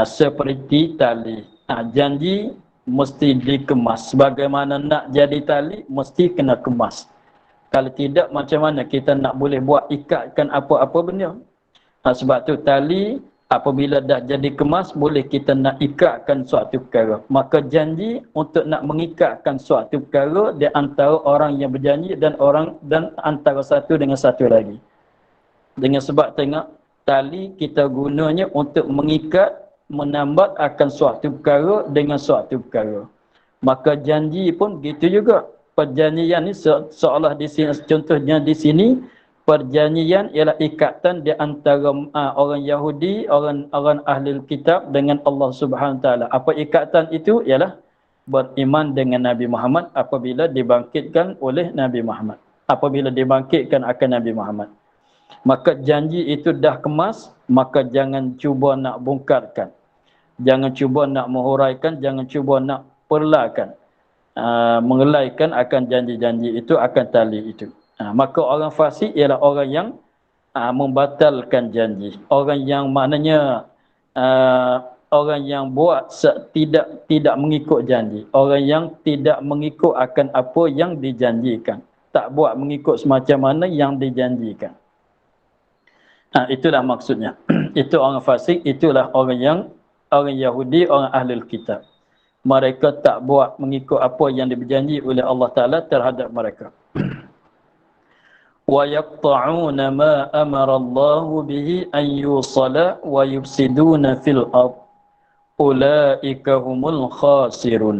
Speaker 1: seperti tali. Janji mesti dikemas. Bagaimana nak jadi tali, mesti kena kemas. Kalau tidak, macam mana kita nak boleh buat ikatkan apa-apa benda? Sebab tu tali apabila dah jadi kemas, boleh kita nak ikatkan suatu perkara. Maka janji untuk nak mengikatkan suatu perkara di antara orang yang berjanji dan antara satu dengan satu lagi. Dengan sebab tengok tali kita gunanya untuk mengikat, menambat akan suatu perkara dengan suatu perkara. Maka janji pun gitu juga. Perjanjian ni seolah di sini, contohnya di sini, perjanjian ialah ikatan di antara orang Yahudi, orang ahli kitab dengan Allah Subhanahu taala. Apa ikatan itu? Ialah beriman dengan Nabi Muhammad apabila dibangkitkan oleh Nabi Muhammad. Apabila dibangkitkan akan Nabi Muhammad. Maka janji itu dah kemas, maka jangan cuba nak bongkarkan. Jangan cuba nak menghuraikan, jangan cuba nak perlakan. Mengelaikan akan janji-janji itu, akan tali itu. Maka orang fasik ialah orang yang membatalkan janji. Orang yang maknanya orang yang buat tidak mengikut janji. Orang yang tidak mengikut akan apa yang dijanjikan. Tak buat mengikut semacam mana yang dijanjikan. Itulah maksudnya. Itu orang fasik, itulah orang Yahudi, orang ahli kitab. Mereka tak buat mengikut apa yang diberjanji oleh Allah Ta'ala terhadap mereka. وَيَقْطَعُونَ مَا أَمَرَ اللَّهُ بِهِ أَنْ يُوصَلَ وَيُفْسِدُونَ فِي الْأَرْضِ أُولَئِكَ هُمُ الْخَاسِرُونَ.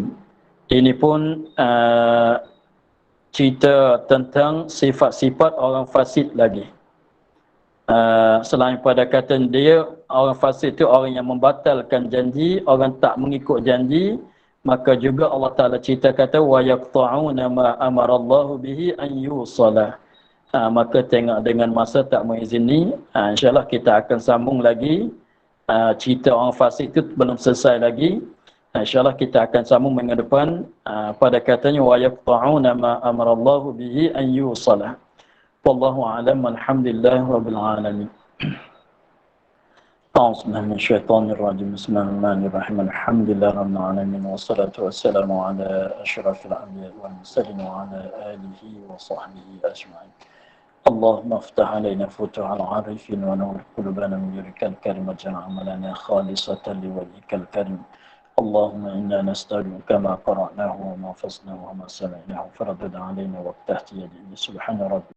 Speaker 1: Ini pun cerita tentang sifat-sifat orang fasik lagi. Selain pada kata dia, orang fasik itu orang yang membatalkan janji, orang tak mengikut janji. Maka juga Allah Ta'ala cerita kata وَيَقْطَعُونَ مَا أَمَرَ اللَّهُ بِهِ أَنْ يُوصَلَ. Maka tengok dengan masa tak mengizini, insyaAllah kita akan sambung lagi. Cerita orang fasik itu belum selesai lagi. InsyaAllah kita akan sambung minggu depan pada katanya وَيَقْطَعُونَ مَا أَمَرَ اللَّهُ بِهِ أَنْ يُوصَلَ. وَاللَّهُ أَعْلَمُ وَالْحَمْدُ لِلَّهِ رَبِّ الْعَالَمِينَ. أعوذ بالله من الشيطان الرجيم. بسم الله الرحمن الرحيم. الحمد لله رب العالمين والصلاة والسلام على أشرف الأنبياء والمرسلين وعلى آله وصحبه أجمعين. اللهم افتح علينا فتوح العارفين ونور قلوبنا من نورك الكريم واجعل عملنا خالصة لوجهك الكريم. اللهم إنا نستودعك ما قرأناه وما حفظناه وما سمعناه فردد علينا وافتح يدي. سبحان ربي.